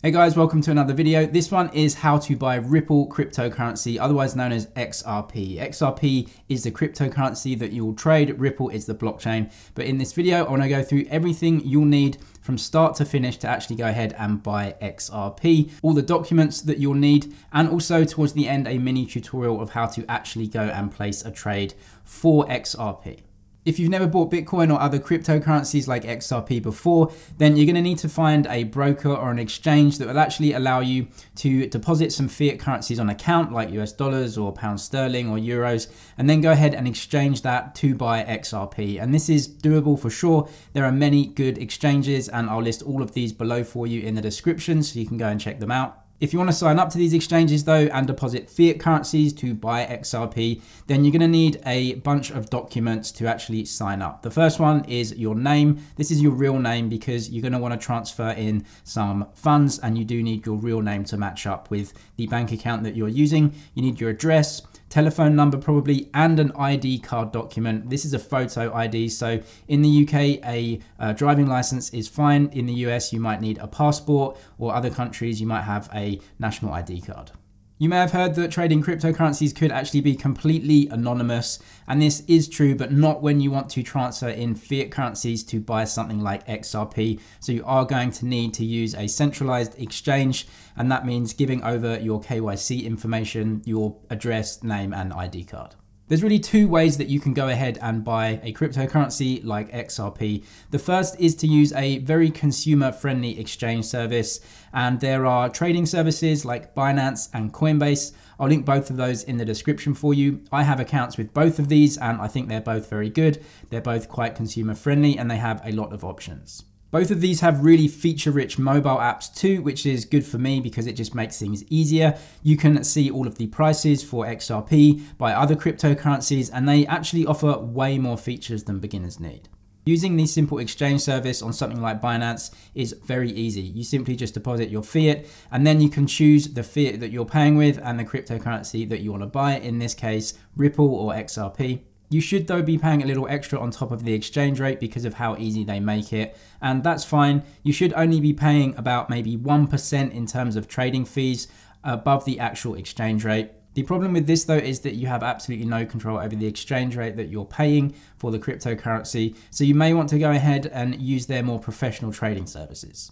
Hey guys, welcome to another video. This one is how to buy Ripple cryptocurrency, otherwise known as XRP. XRP is the cryptocurrency that you will trade. Ripple is the blockchain. But in this video, I want to go through everything you'll need from start to finish to actually go ahead and buy XRP, all the documents that you'll need, and also towards the end, a mini tutorial of how to actually go and place a trade for XRP. If you've never bought Bitcoin or other cryptocurrencies like XRP before, then you're going to need to find a broker or an exchange that will actually allow you to deposit some fiat currencies on account like US dollars or pound sterling or euros, and then go ahead and exchange that to buy XRP. And this is doable for sure. There are many good exchanges and I'll list all of these below for you in the description so you can go and check them out. If you want to sign up to these exchanges though and deposit fiat currencies to buy XRP, then you're going to need a bunch of documents to actually sign up. The first one is your name. This is your real name because you're going to want to transfer in some funds and you do need your real name to match up with the bank account that you're using. You need your address, telephone number probably, and an ID card document. This is a photo ID. So in the UK, a driving license is fine. In the US, you might need a passport, or other countries, you might have a national ID card. You may have heard that trading cryptocurrencies could actually be completely anonymous, and this is true, but not when you want to transfer in fiat currencies to buy something like XRP. So you are going to need to use a centralized exchange, and that means giving over your KYC information, your address, name, and ID card. There's really two ways that you can go ahead and buy a cryptocurrency like XRP. The first is to use a very consumer-friendly exchange service, and there are trading services like Binance and Coinbase. I'll link both of those in the description for you. I have accounts with both of these and I think they're both very good. They're both quite consumer-friendly and they have a lot of options. Both of these have really feature-rich mobile apps too, which is good for me because it just makes things easier. You can see all of the prices for XRP by other cryptocurrencies, and they actually offer way more features than beginners need. Using the simple exchange service on something like Binance is very easy. You simply just deposit your fiat, and then you can choose the fiat that you're paying with and the cryptocurrency that you want to buy, in this case, Ripple or XRP. You should though be paying a little extra on top of the exchange rate because of how easy they make it, and that's fine. You should only be paying about maybe 1% in terms of trading fees above the actual exchange rate. The problem with this though is that you have absolutely no control over the exchange rate that you're paying for the cryptocurrency, so you may want to go ahead and use their more professional trading services.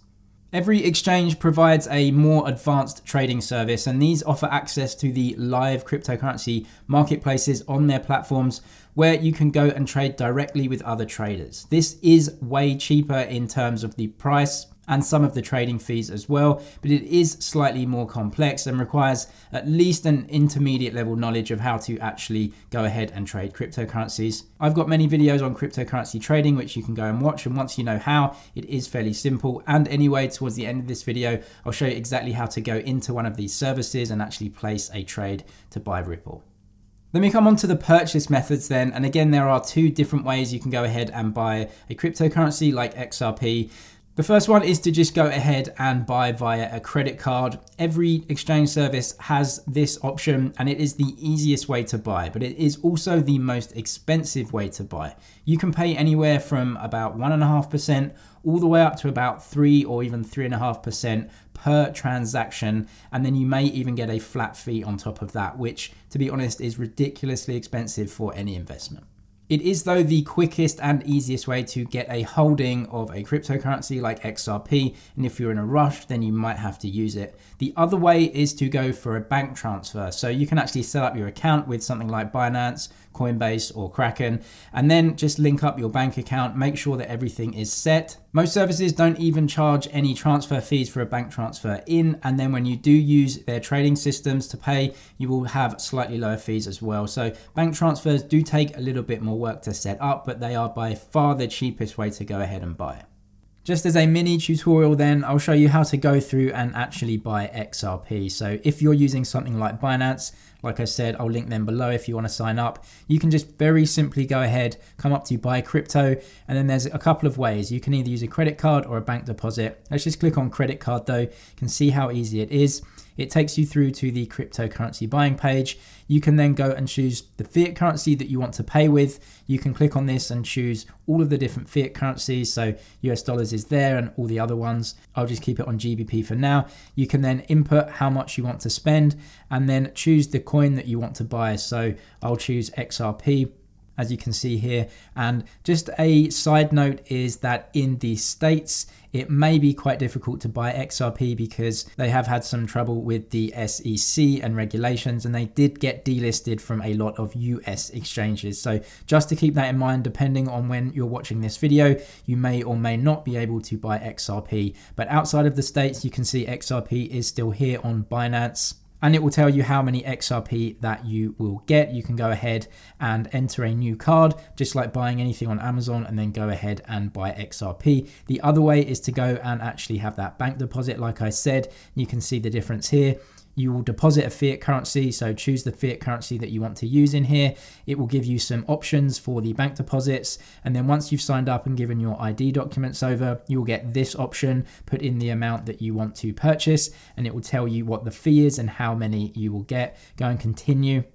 Every exchange provides a more advanced trading service, and these offer access to the live cryptocurrency marketplaces on their platforms where you can go and trade directly with other traders. This is way cheaper in terms of the price and some of the trading fees as well, but it is slightly more complex and requires at least an intermediate level knowledge of how to actually go ahead and trade cryptocurrencies. I've got many videos on cryptocurrency trading which you can go and watch, and once you know how, it is fairly simple. And anyway, towards the end of this video, I'll show you exactly how to go into one of these services and actually place a trade to buy Ripple. Let me come on to the purchase methods then. And again, there are two different ways you can go ahead and buy a cryptocurrency like XRP. The first one is to just go ahead and buy via a credit card. Every exchange service has this option and it is the easiest way to buy, but it is also the most expensive way to buy. You can pay anywhere from about 1.5% all the way up to about 3 or even 3.5% per transaction. And then you may even get a flat fee on top of that, which to be honest is ridiculously expensive for any investment. It is though the quickest and easiest way to get a holding of a cryptocurrency like XRP, and if you're in a rush then you might have to use it. The other way is to go for a bank transfer. So you can actually set up your account with something like Binance, Coinbase or Kraken, and then just link up your bank account, make sure that everything is set. Most services don't even charge any transfer fees for a bank transfer in, and then when you do use their trading systems to pay, you will have slightly lower fees as well. So bank transfers do take a little bit more work to set up, but they are by far the cheapest way to go ahead and buy. Just as a mini tutorial then, I'll show you how to go through and actually buy XRP. So if you're using something like Binance, Like I said, I'll link them below if you want to sign up. You can just very simply go ahead, come up to buy crypto, and then there's a couple of ways. You can either use a credit card or a bank deposit. Let's just click on credit card though. You can see how easy it is. It takes you through to the cryptocurrency buying page. You can then go and choose the fiat currency that you want to pay with. You can click on this and choose all of the different fiat currencies. So US dollars is there and all the other ones. I'll just keep it on GBP for now. You can then input how much you want to spend and then choose the coin that you want to buy. So I'll choose XRP, as you can see here. And just a side note is that in the States, it may be quite difficult to buy XRP because they have had some trouble with the SEC and regulations, and they did get delisted from a lot of US exchanges. So just to keep that in mind, depending on when you're watching this video, you may or may not be able to buy XRP. But outside of the States, you can see XRP is still here on Binance. And it will tell you how many XRP that you will get. You can go ahead and enter a new card, just like buying anything on Amazon, and then go ahead and buy XRP. The other way is to go and actually have that bank deposit. Like I said, you can see the difference here. You will deposit a fiat currency, so choose the fiat currency that you want to use in here. It will give you some options for the bank deposits, and then once you've signed up and given your ID documents over, you will get this option, put in the amount that you want to purchase, and it will tell you what the fee is and how many you will get. Go and continue.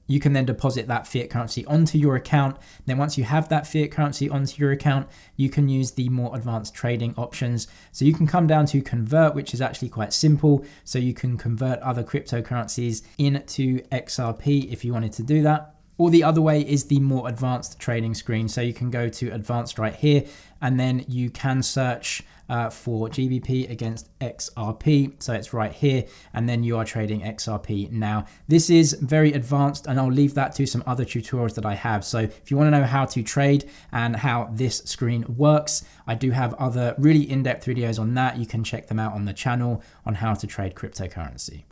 You can then deposit that fiat currency onto your account. Then once you have that fiat currency onto your account, you can use the more advanced trading options. So you can come down to convert, which is actually quite simple. So you can convert other cryptocurrencies into XRP if you wanted to do that. Or the other way is the more advanced trading screen. So you can go to advanced right here, and then you can search for GBP against XRP. So it's right here, and then you are trading XRP now. This is very advanced, and I'll leave that to some other tutorials that I have. So if you want to know how to trade and how this screen works, I do have other really in-depth videos on that. You can check them out on the channel on how to trade cryptocurrency.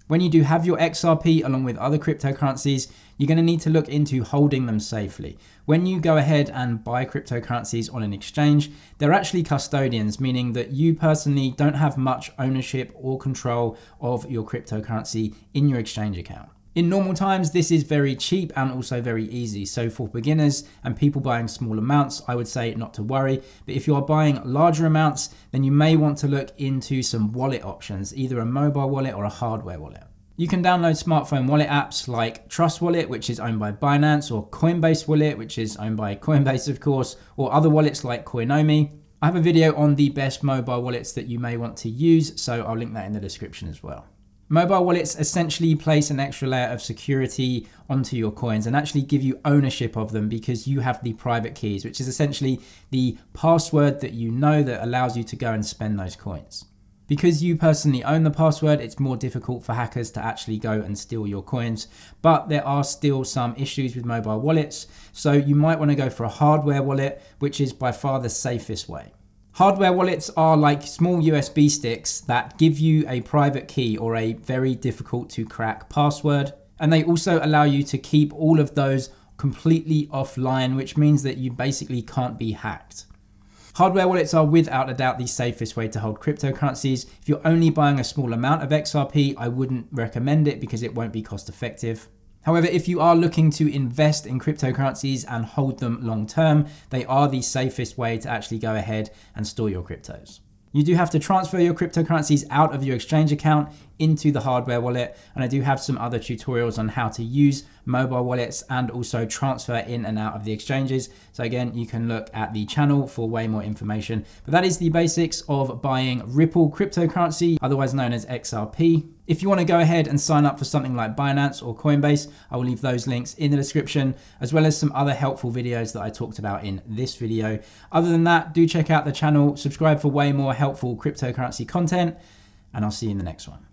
When you do have your XRP along with other cryptocurrencies, you're going to need to look into holding them safely. When you go ahead and buy cryptocurrencies on an exchange, they're actually custodians, meaning that you personally don't have much ownership or control of your cryptocurrency in your exchange account. In normal times, this is very cheap and also very easy. So for beginners and people buying small amounts, I would say not to worry. But if you are buying larger amounts, then you may want to look into some wallet options, either a mobile wallet or a hardware wallet. You can download smartphone wallet apps like Trust Wallet, which is owned by Binance, or Coinbase Wallet, which is owned by Coinbase, of course, or other wallets like Coinomi. I have a video on the best mobile wallets that you may want to use, so I'll link that in the description as well. Mobile wallets essentially place an extra layer of security onto your coins and actually give you ownership of them because you have the private keys, which is essentially the password that you know that allows you to go and spend those coins. Because you personally own the password, it's more difficult for hackers to actually go and steal your coins, but there are still some issues with mobile wallets. So you might want to go for a hardware wallet, which is by far the safest way. Hardware wallets are like small USB sticks that give you a private key or a very difficult to crack password. And they also allow you to keep all of those completely offline, which means that you basically can't be hacked. Hardware wallets are without a doubt the safest way to hold cryptocurrencies. If you're only buying a small amount of XRP, I wouldn't recommend it because it won't be cost effective. However, if you are looking to invest in cryptocurrencies and hold them long term, they are the safest way to actually go ahead and store your cryptos. You do have to transfer your cryptocurrencies out of your exchange account into the hardware wallet, and I do have some other tutorials on how to use mobile wallets and also transfer in and out of the exchanges. So again, you can look at the channel for way more information. But that is the basics of buying Ripple cryptocurrency, otherwise known as XRP. If you want to go ahead and sign up for something like Binance or Coinbase, I will leave those links in the description, as well as some other helpful videos that I talked about in this video. Other than that, do check out the channel, subscribe for way more helpful cryptocurrency content, and I'll see you in the next one.